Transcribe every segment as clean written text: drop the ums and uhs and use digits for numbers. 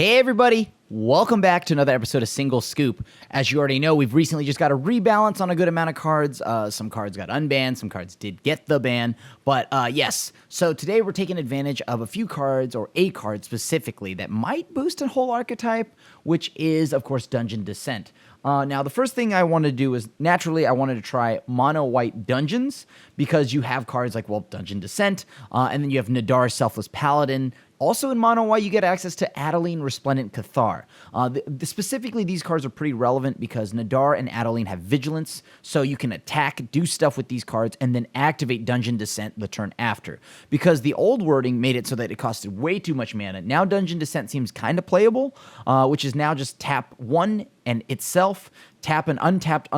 Hey everybody, welcome back to another episode of Single Scoop. As you already know, we've recently just got a rebalance on a good amount of cards. Some cards got unbanned, some cards did get the ban, but yes. So today we're taking advantage of a few cards, or a card specifically, that might boost a whole archetype, which is, of course, Dungeon Descent. Now, the first thing I wanted to do is, naturally, I wanted to try mono-white dungeons, because you have cards like, well, Dungeon Descent, and then you have Nadar Selfless Paladin. Also in mono white, you get access to Adeline Resplendent Cathar. Specifically, these cards are pretty relevant because Nadar and Adeline have vigilance, so you can attack, do stuff with these cards, and then activate Dungeon Descent the turn after. Because the old wording made it so that it costed way too much mana. Now Dungeon Descent seems kind of playable, which is now just tap one and itself, tap an untapped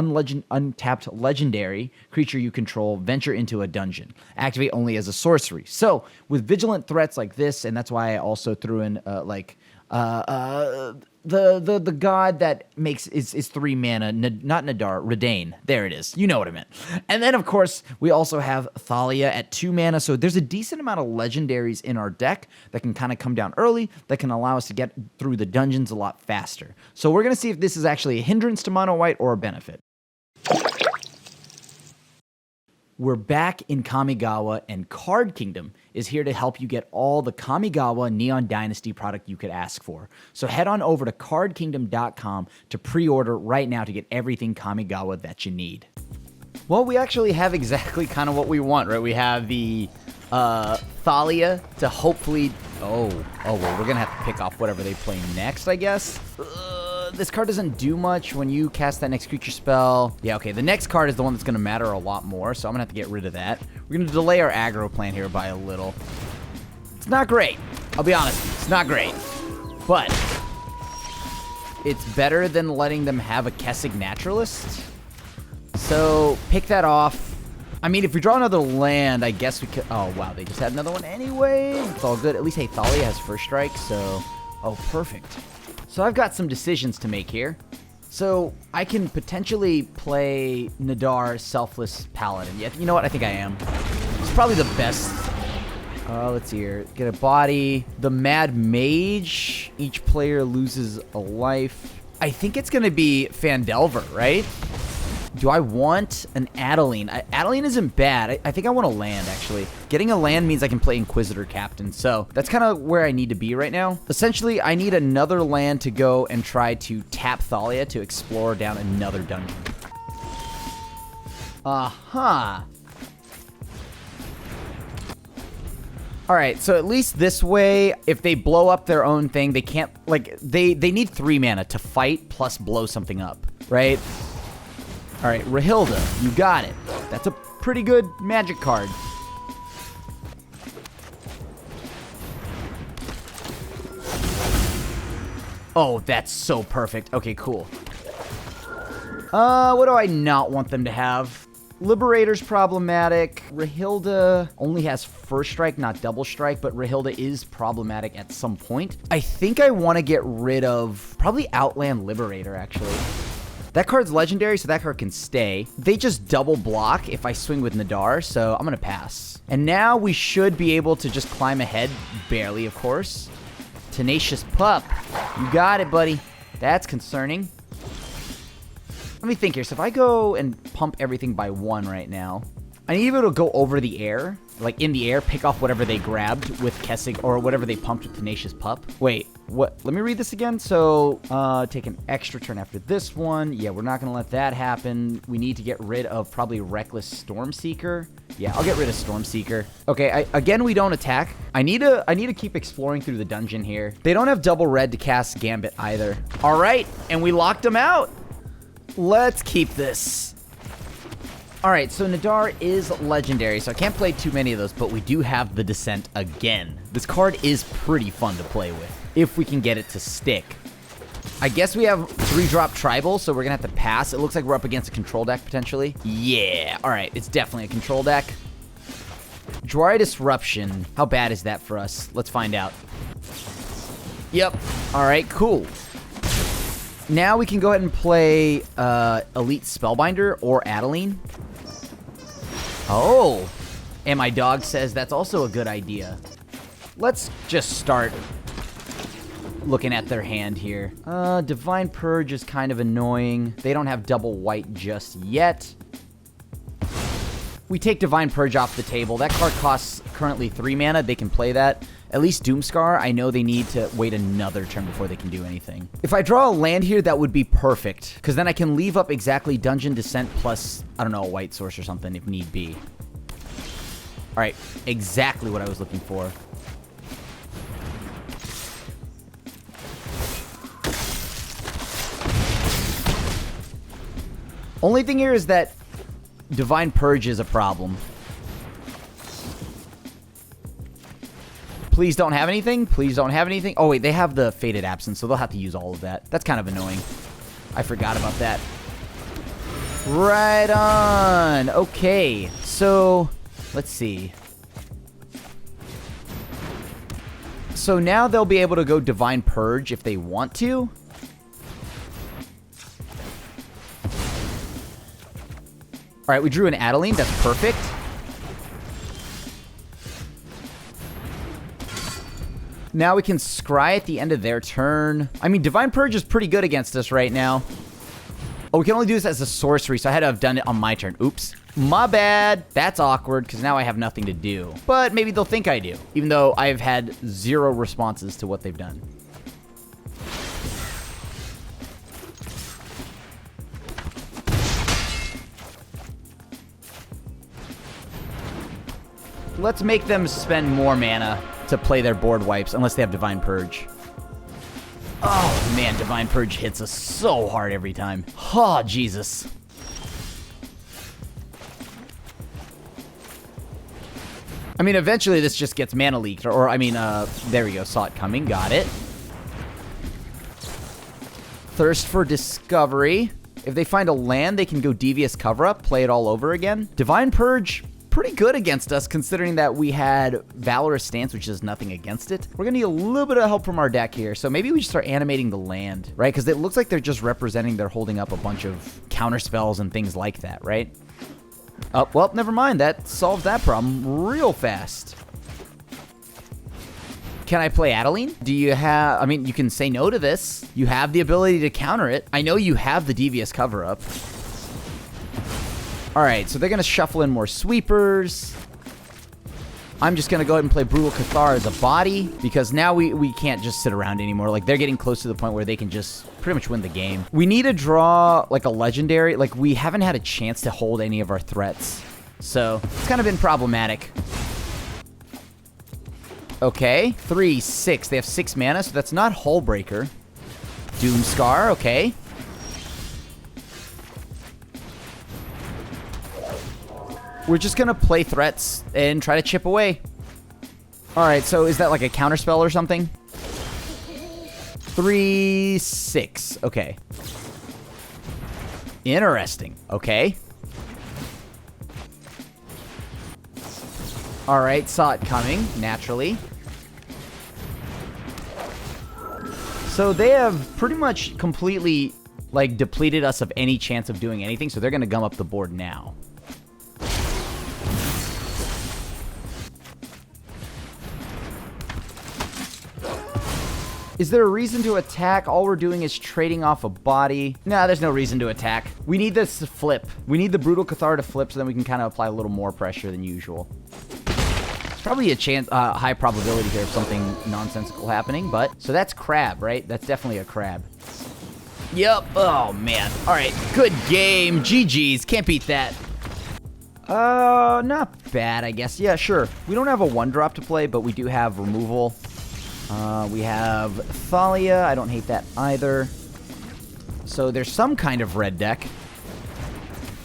legendary creature you control, venture into a dungeon. Activate only as a sorcery. So, with vigilant threats like this, and that's why I also threw in, the god that makes is 3 mana, not Nadar, Redain. There it is. You know what I meant. And then, of course, we also have Thalia at 2 mana, so there's a decent amount of legendaries in our deck that can kind of come down early, that can allow us to get through the dungeons a lot faster. So we're going to see if this is actually a hindrance to mono white or a benefit. We're back in Kamigawa, and Card Kingdom is here to help you get all the Kamigawa Neon Dynasty product you could ask for. So head on over to cardkingdom.com to pre-order right now to get everything Kamigawa that you need. Well, we actually have exactly kind of what we want, right? We have the Thalia to hopefully... well, we're going to have to pick off whatever they play next, I guess. This card doesn't do much when you cast that next creature spell. Yeah, okay, the next card is the one that's going to matter a lot more, so I'm going to have to get rid of that. We're going to delay our aggro plan here by a little. It's not great. I'll be honest, it's not great. But it's better than letting them have a Kessig Naturalist. So pick that off. I mean, if we draw another land, I guess we could... Oh, wow, they just had another one anyway. It's all good. At least, hey, Thalia has first strike, so... Oh, perfect. So I've got some decisions to make here. So I can potentially play Nadar Selfless Paladin. Yeah, you know what? I think I am. It's probably the best. Let's see here. Get a body. The Mad Mage. Each player loses a life. I think it's going to be Phandelver, right? Do I want an Adeline? Adeline isn't bad. I think I want a land, actually. Getting a land means I can play Inquisitor Captain, so that's kind of where I need to be right now. Essentially, I need another land to go and try to tap Thalia to explore down another dungeon. Alright, so at least this way, if they blow up their own thing, they can't, like, they need 3 mana to fight plus blow something up, right? All right, Rahilda, you got it. That's a pretty good magic card. Oh, that's so perfect. Okay, cool. What do I not want them to have? Liberator's problematic. Rahilda only has first strike, not double strike, but Rahilda is problematic at some point. I think I want to get rid of probably Outland Liberator, actually. That card's legendary, so that card can stay. They just double block if I swing with Nadar, so I'm going to pass. And now we should be able to just climb ahead. Barely, of course. Tenacious Pup. You got it, buddy. That's concerning. Let me think here. So if I go and pump everything by 1 right now, I need to be able to go over the air. Like, in the air, pick off whatever they grabbed with Kessig, or whatever they pumped with Tenacious Pup. Wait, what? Let me read this again. So, take an extra turn after this one. Yeah, we're not going to let that happen. We need to get rid of probably Reckless Stormseeker. Yeah, I'll get rid of Stormseeker. Okay, again, we don't attack. I need to keep exploring through the dungeon here. They don't have double red to cast Gambit either. All right, and we locked them out. Let's keep this. Alright, so Nadar is legendary, so I can't play too many of those, but we do have the Descent again. This card is pretty fun to play with, if we can get it to stick. I guess we have 3-drop Tribal, so we're going to have to pass. It looks like we're up against a control deck, potentially. Yeah, alright, it's definitely a control deck. Dry Disruption, how bad is that for us? Let's find out. Yep, alright, cool. Now we can go ahead and play Elite Spellbinder or Adeline. Oh, and my dog says that's also a good idea. Let's just start looking at their hand here. Divine Purge is kind of annoying. They don't have double white just yet. We take Divine Purge off the table. That card costs currently 3 mana. They can play that. At least Doomscar, I know they need to wait another turn before they can do anything. If I draw a land here, that would be perfect. Because then I can leave up exactly Dungeon Descent plus, I don't know, a white source or something if need be. Alright, exactly what I was looking for. Only thing here is that Divine Purge is a problem. Please don't have anything. Please don't have anything. Oh, wait, they have the Fated Absence, so they'll have to use all of that. That's kind of annoying. I forgot about that. Right on. Okay, so let's see. So now they'll be able to go Divine Purge if they want to. All right, we drew an Adeline. That's perfect. Now we can scry at the end of their turn. I mean, Divine Purge is pretty good against us right now. Oh, we can only do this as a sorcery, so I had to have done it on my turn. Oops. My bad. That's awkward, because now I have nothing to do. But maybe they'll think I do, even though I've had 0 responses to what they've done. Let's make them spend more mana to play their board wipes, unless they have Divine Purge. Oh, man, Divine Purge hits us so hard every time. Oh, Jesus. I mean, eventually this just gets mana leaked, or I mean, there we go, saw it coming, got it. Thirst for Discovery. If they find a land, they can go Devious Cover-Up, play it all over again. Divine Purge, pretty good against us, considering that we had Valorous Stance, which does nothing against it. We're gonna need a little bit of help from our deck here, so maybe we just start animating the land, right? Because it looks like they're just representing they're holding up a bunch of counter spells and things like that, right? Oh, well, never mind. That solves that problem real fast. Can I play Adeline? Do you have... I mean, you can say no to this. You have the ability to counter it. I know you have the Devious Cover-Up. All right, so they're going to shuffle in more sweepers. I'm just going to go ahead and play Brutal Cathar as a body, because now we can't just sit around anymore. Like, they're getting close to the point where they can just pretty much win the game. We need to draw, like, a legendary. Like, we haven't had a chance to hold any of our threats. So, it's kind of been problematic. Okay, 3, 6. They have 6 mana, so that's not Hullbreaker. Doomscar, okay. We're just gonna play threats and try to chip away. Alright, so is that like a counterspell or something? 3, 6. Okay. Interesting. Okay. Alright, saw it coming, naturally. So they have pretty much completely, like, depleted us of any chance of doing anything, so they're gonna gum up the board now. Is there a reason to attack? All we're doing is trading off a body. Nah, there's no reason to attack. We need this to flip. We need the Brutal Cathar to flip so then we can kind of apply a little more pressure than usual. There's probably a chance, high probability here of something nonsensical happening, but... So that's crab, right? That's definitely a crab. Yep. Oh, man. All right. Good game. GG's. Can't beat that. Not bad, I guess. Yeah, sure. We don't have a 1-drop to play, but we do have removal. We have Thalia. I don't hate that either. So there's some kind of red deck.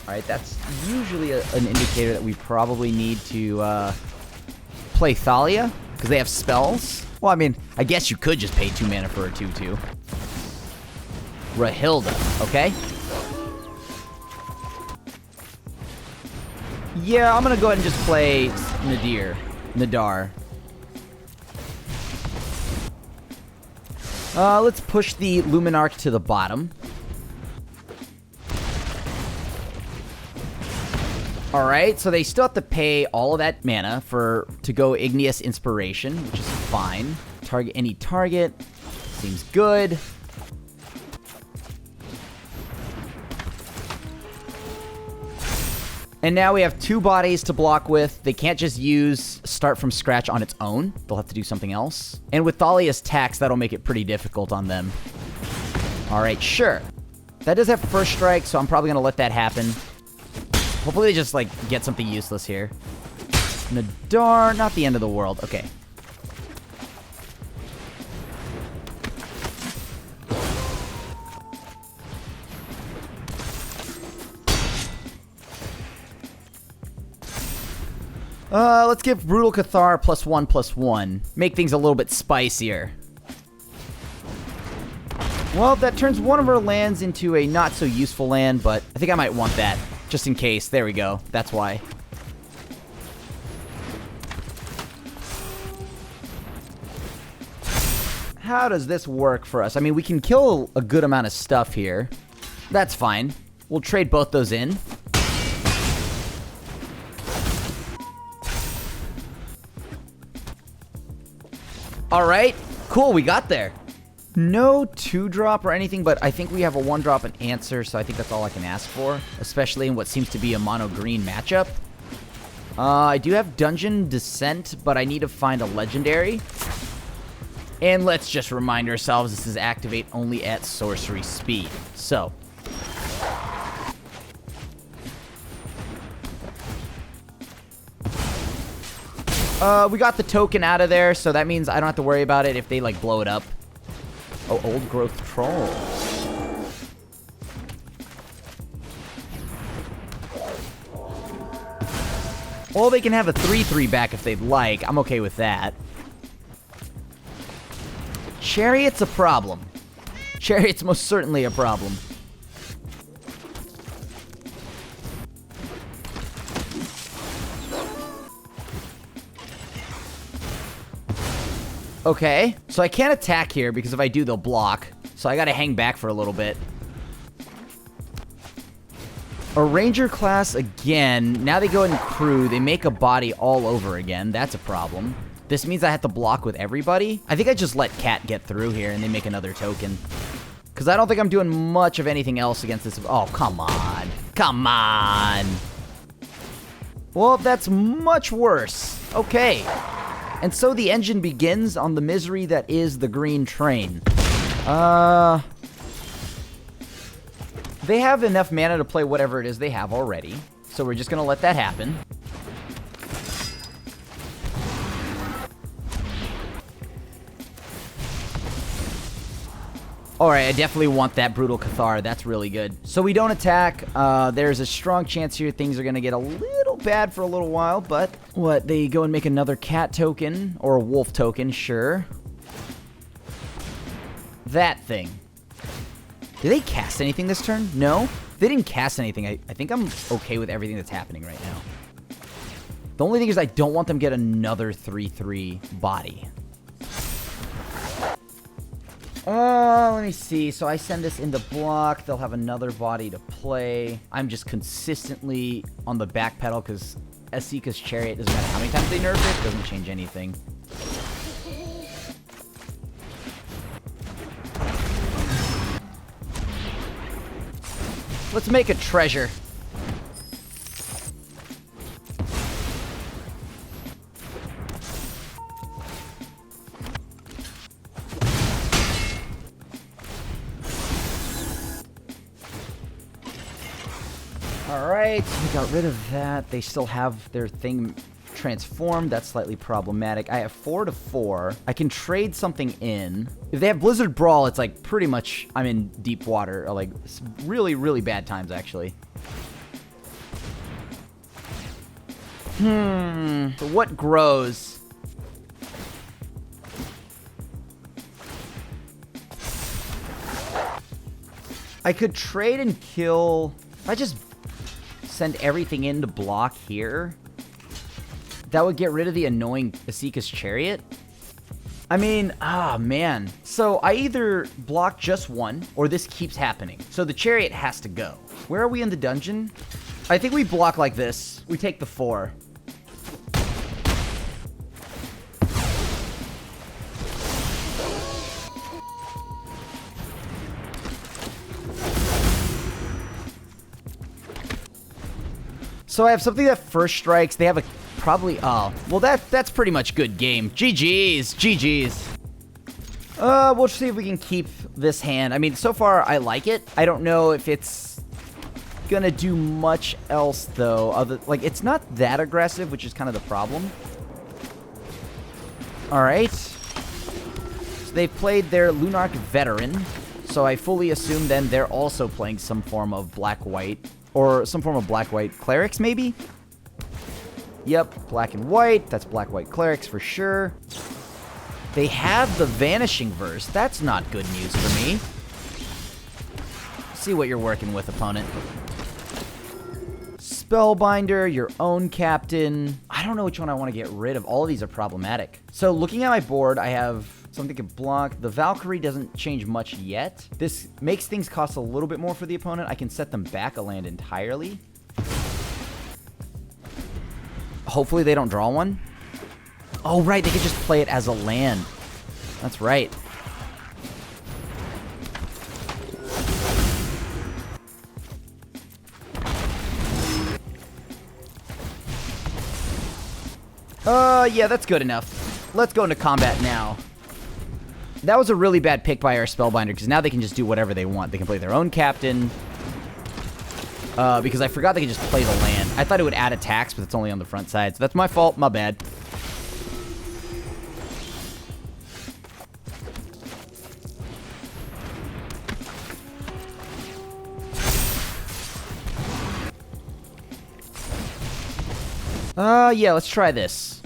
All right, that's usually an indicator that we probably need to play Thalia, because they have spells. Well, I mean, I guess you could just pay 2 mana for a 2/2. Rahilda, okay. Yeah, I'm going to go ahead and just play Nadar. Let's push the Luminarch to the bottom. Alright, so they still have to pay all of that mana to go Igneous Inspiration, which is fine. Target any target. Seems good. And now we have 2 bodies to block with. They can't just use start from scratch on its own. They'll have to do something else. And with Thalia's tax, that'll make it pretty difficult on them. All right, sure. That does have first strike, so I'm probably going to let that happen. Hopefully they just, like, get something useless here. Nadar, not the end of the world. Okay. Let's give Brutal Cathar +1/+1. Make things a little bit spicier. Well, that turns one of our lands into a not-so-useful land, but I think I might want that, just in case. There we go. That's why. How does this work for us? I mean, we can kill a good amount of stuff here. That's fine. We'll trade both those in. Alright, cool, we got there. No 2-drop or anything, but I think we have a 1-drop and answer, so I think that's all I can ask for, especially in what seems to be a mono-green matchup. I do have Dungeon Descent, but I need to find a legendary. And let's just remind ourselves this is activate only at sorcery speed. So, we got the token out of there, so that means I don't have to worry about it if they, like, blow it up. Oh, Old Growth Troll. Well, they can have a 3/3 back if they'd like. I'm okay with that. Chariot's a problem. Chariot's most certainly a problem. Okay, so I can't attack here because if I do, they'll block. So I gotta hang back for a little bit. A ranger class again. Now they go in crew. They make a body all over again. That's a problem. This means I have to block with everybody. I think I just let Cat get through here and they make another token. Because I don't think I'm doing much of anything else against this. Oh, come on. Come on. Well, that's much worse. Okay. And so the engine begins on the misery that is the green train. They have enough mana to play whatever it is they have already. So we're just going to let that happen. Alright, I definitely want that Brutal Cathar. That's really good. So we don't attack. There's a strong chance here things are going to get a little bad for a little while, but... What, they go and make another cat token? Or a wolf token, sure. That thing. Did they cast anything this turn? No? They didn't cast anything. I think I'm okay with everything that's happening right now. The only thing is I don't want them to get another 3/3 body. Let me see. So I send this into block. They'll have another body to play. I'm just consistently on the back pedal because Esika's Chariot, doesn't matter how many times they nerf it, doesn't change anything. Let's make a treasure. Alright, we got rid of that. They still have their thing transformed. That's slightly problematic. I have 4/4. I can trade something in. If they have Blizzard Brawl, it's like pretty much I'm in deep water. Or like really, really bad times, actually. So what grows? I could trade and kill. If I just send everything in to block here, that would get rid of the annoying Esika's Chariot. I mean, man. So I either block just one, or this keeps happening. So the Chariot has to go. Where are we in the dungeon? I think we block like this. We take the 4. So I have something that first strikes. They have a probably... Oh, well, that's pretty much good game. GG's. GG's. We'll see if we can keep this hand. I mean, so far, I like it. I don't know if it's gonna do much else, though. Like, it's not that aggressive, which is kind of the problem. All right. So they've played their Lunarch Veteran. So I fully assume then they're also playing some form of black-white. Or some form of black-white Clerics, maybe? Yep, black and white. That's black-white Clerics for sure. They have the Vanishing Verse. That's not good news for me. See what you're working with, opponent. Spellbinder, your own captain. I don't know which one I want to get rid of. All of these are problematic. So looking at my board, I have something to block. The Valkyrie doesn't change much yet. This makes things cost a little bit more for the opponent. I can set them back a land entirely. Hopefully they don't draw one. Oh, right. They could just play it as a land. That's right. Yeah, that's good enough. Let's go into combat now. That was a really bad pick by our Spellbinder, because now they can just do whatever they want. They can play their own captain. Because I forgot they could just play the land. I thought it would add attacks, but it's only on the front side. So that's my fault. My bad. Yeah, let's try this.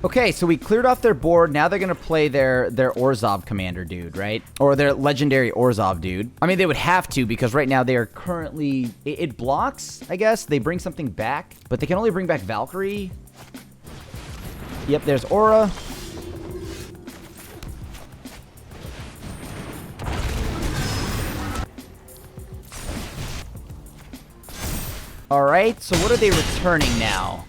Okay, so we cleared off their board. Now they're going to play their Orzhov commander dude, right? Or their legendary Orzhov dude. I mean, they would have to, because right now they are currently... It blocks, I guess. They bring something back, but they can only bring back Valkyrie. Yep, there's Aura. Alright, so what are they returning now?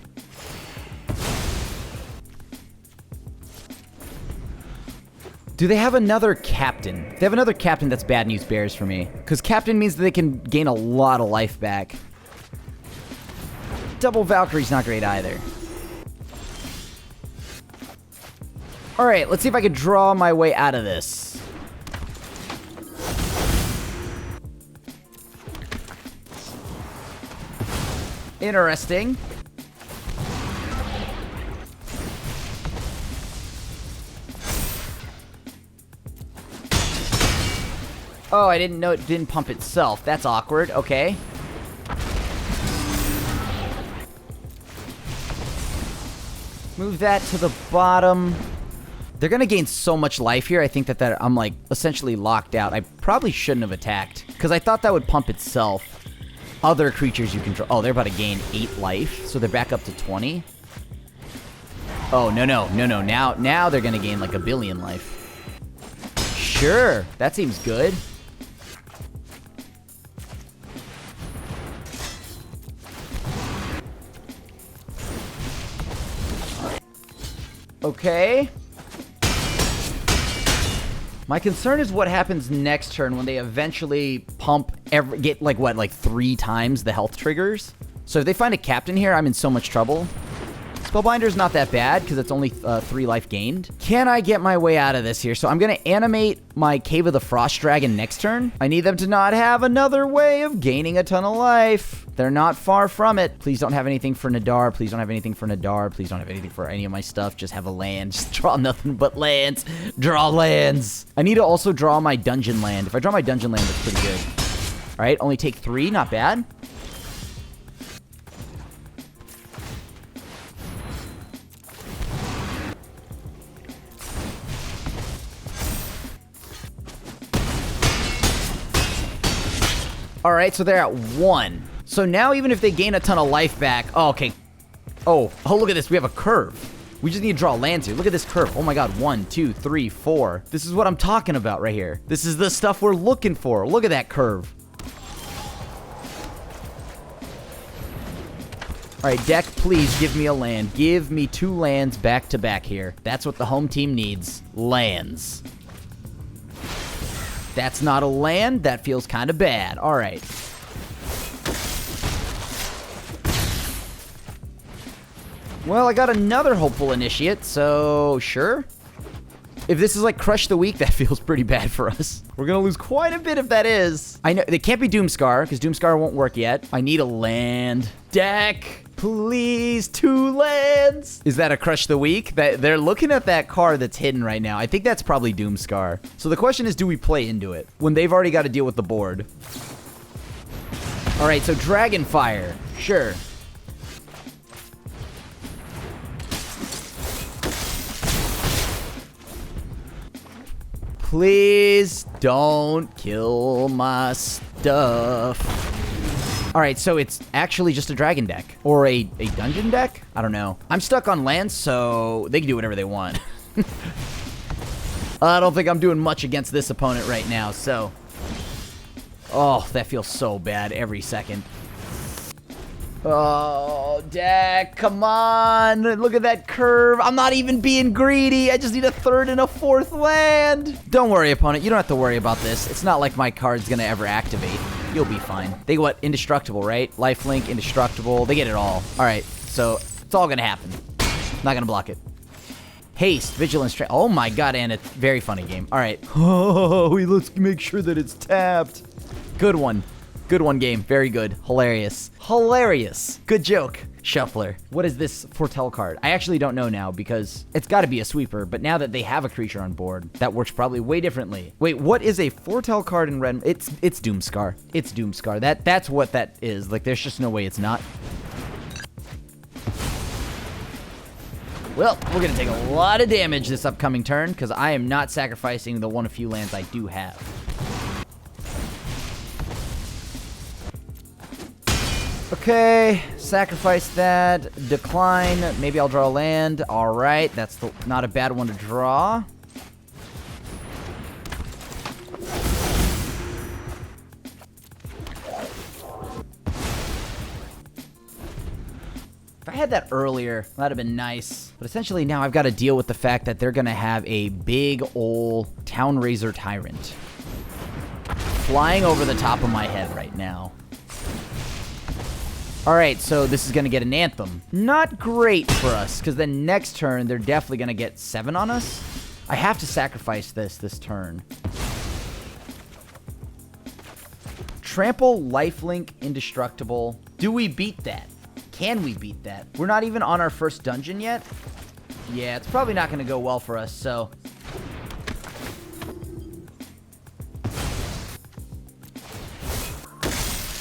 Do they have another captain? They have another captain. That's bad news bears for me. Because captain means that they can gain a lot of life back. Double Valkyrie's not great either. Alright, let's see if I can draw my way out of this. Interesting. Oh, I didn't know it didn't pump itself. That's awkward. Okay. Move that to the bottom. They're going to gain so much life here. I think that I'm, like, essentially locked out. I probably shouldn't have attacked, because I thought that would pump itself. Other creatures you can draw. Oh, they're about to gain 8 life, so they're back up to 20. Oh, no. Now they're going to gain, like, 1 billion life. Sure. That seems good. Okay. My concern is what happens next turn when they eventually get like 3 times the health triggers. So if they find a captain here, I'm in so much trouble. Spellbinder's not that bad because it's only 3 life gained. Can I get my way out of this here? So I'm going to animate my Cave of the Frost Dragon next turn. I need them to not have another way of gaining a ton of life. They're not far from it. Please don't have anything for Nadar. Please don't have anything for Nadar. Please don't have anything for any of my stuff. Just have a land. Just draw nothing but lands. Draw lands. I need to also draw my dungeon land. If I draw my dungeon land, that's pretty good. All right, only take 3. Not bad. All right, so they're at 1. So now even if they gain a ton of life back... Oh, okay. Oh, look at this. We have a curve. We just need to draw lands here. Look at this curve. Oh my god. 1, 2, 3, 4. This is what I'm talking about right here. This is the stuff we're looking for. Look at that curve. All right, deck, please give me a land. Give me 2 lands back to back here. That's what the home team needs. Lands. That's not a land. That feels kind of bad. All right. Well, I got another hopeful initiate, so sure. If this is like Crush the Week, that feels pretty bad for us. We're gonna lose quite a bit if that is. I know, it can't be Doomscar, because Doomscar won't work yet. I need a land. Deck, please, 2 lands. Is that a Crush the Week? They're looking at that card that's hidden right now. I think that's probably Doomscar. So the question is, do we play into it when they've already got to deal with the board? All right, so Dragonfire, sure. Please don't kill my stuff. All right, so it's actually just a dragon deck. Or a dungeon deck? I don't know. I'm stuck on lands, so they can do whatever they want. I don't think I'm doing much against this opponent right now, so... Oh, that feels so bad every second. Oh, deck, come on. Look at that curve. I'm not even being greedy. I just need a 3rd and a 4th land. Don't worry, opponent. You don't have to worry about this. It's not like my card's going to ever activate. You'll be fine. They get what? Indestructible, right? Lifelink, indestructible. They get it all. All right, so it's all going to happen. Not going to block it. Haste, vigilance, oh my god, and a very funny game. All right. Oh, let's make sure that it's tapped. Good one. Good one, game. Very good. Hilarious. Hilarious. Good joke. Shuffler. What is this foretell card? I actually don't know now because it's got to be a sweeper, but now that they have a creature on board, that works probably way differently. Wait, what is a foretell card in red? It's Doomscar. It's Doomscar. That's what that is. Like, there's just no way it's not. Well, we're going to take a lot of damage this upcoming turn because I am not sacrificing the one of few lands I do have. Okay, sacrifice that, decline, maybe I'll draw a land. All right, that's not a bad one to draw. If I had that earlier, that'd have been nice. But essentially now I've got to deal with the fact that they're going to have a big ol' Town Razor Tyrant flying over the top of my head right now. Alright, so this is going to get an Anthem. Not great for us, because then next turn, they're definitely going to get 7 on us. I have to sacrifice this turn. Trample, lifelink, indestructible. Do we beat that? Can we beat that? We're not even on our first dungeon yet. Yeah, it's probably not going to go well for us, so...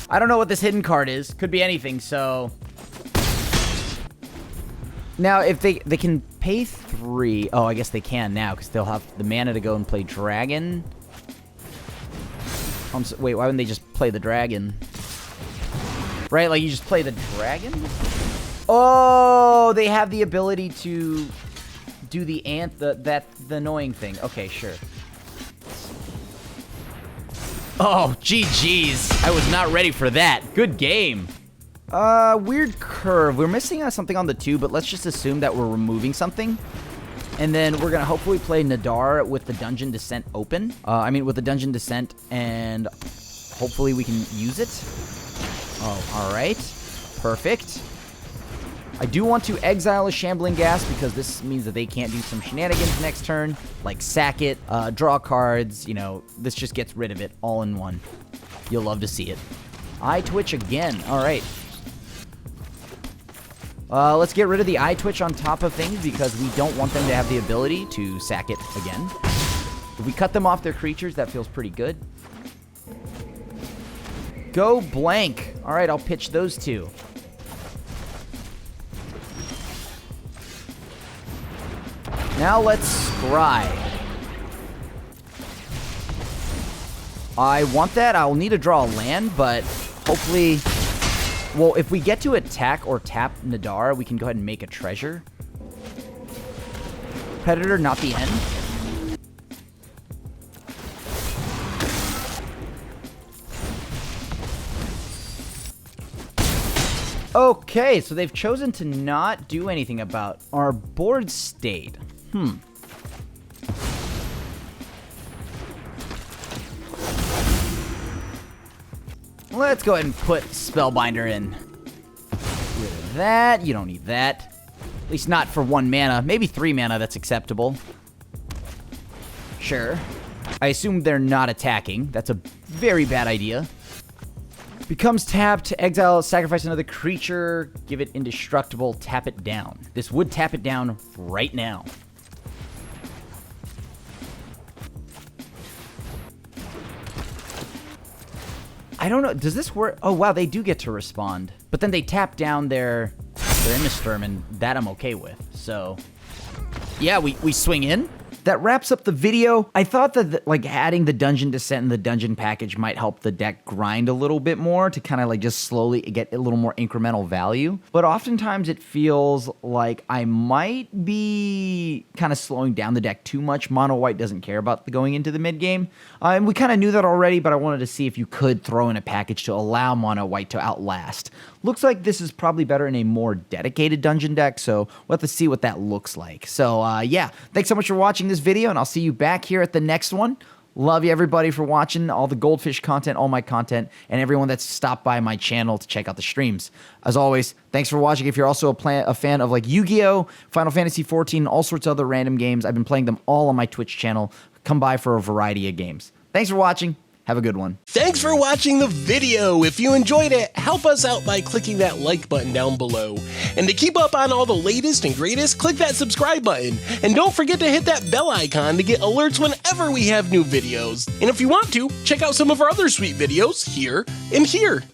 I don't know what this hidden card is. Could be anything, so... Now, if they can pay 3... Oh, I guess they can now, because they'll have the mana to go and play Dragon. Wait, why wouldn't they just play the Dragon? Right, like you just play the Dragon? Oh, they have the ability to do the the annoying thing. Okay, sure. Oh, GG's. I was not ready for that. Good game. Weird curve. We're missing something on the 2, but let's just assume that we're removing something. And then we're going to hopefully play Nadar with the Dungeon Descent open. With the Dungeon Descent, and hopefully we can use it. Oh, all right. Perfect. I do want to exile a Shambling Ghast because this means that they can't do some shenanigans next turn, like sack it, draw cards, you know, this just gets rid of it all in one. You'll love to see it. Eye Twitch again. All right. Let's get rid of the Eye Twitch on top of things because we don't want them to have the ability to sack it again. If we cut them off their creatures, that feels pretty good. Go blank. All right, I'll pitch those 2. Now let's scry. I want that. I'll need to draw a land, but hopefully... Well, if we get to attack or tap Nadar, we can go ahead and make a treasure. Predator, not the end. Okay, so they've chosen to not do anything about our board state. Let's go ahead and put Spellbinder in. Rid of that. You don't need that. At least not for 1 mana. Maybe 3 mana, that's acceptable. Sure. I assume they're not attacking. That's a very bad idea. Becomes tapped, exile, sacrifice another creature, give it indestructible, tap it down. This would tap it down right now. I don't know, does this work? Oh wow, they do get to respond. But then they tap down their Imisturm, and that I'm okay with. So, yeah, we swing in. That wraps up the video. I thought that like adding the Dungeon Descent and the Dungeon package might help the deck grind a little bit more to kind of like just slowly get a little more incremental value. But oftentimes it feels like I might be kind of slowing down the deck too much. Mono White doesn't care about the going into the mid game. And we kind of knew that already, but I wanted to see if you could throw in a package to allow Mono White to outlast. Looks like this is probably better in a more dedicated dungeon deck, so we'll have to see what that looks like. So, yeah, thanks so much for watching this video, and I'll see you back here at the next one. Love you, everybody, for watching all the Goldfish content, all my content, and everyone that's stopped by my channel to check out the streams. As always, thanks for watching. If you're also a fan of, like, Yu-Gi-Oh!, Final Fantasy XIV, and all sorts of other random games, I've been playing them all on my Twitch channel. Come by for a variety of games. Thanks for watching. Have a good one. Thanks for watching the video. If you enjoyed it, help us out by clicking that like button down below. And to keep up on all the latest and greatest, click that subscribe button. And don't forget to hit that bell icon to get alerts whenever we have new videos. And if you want to, check out some of our other sweet videos here and here.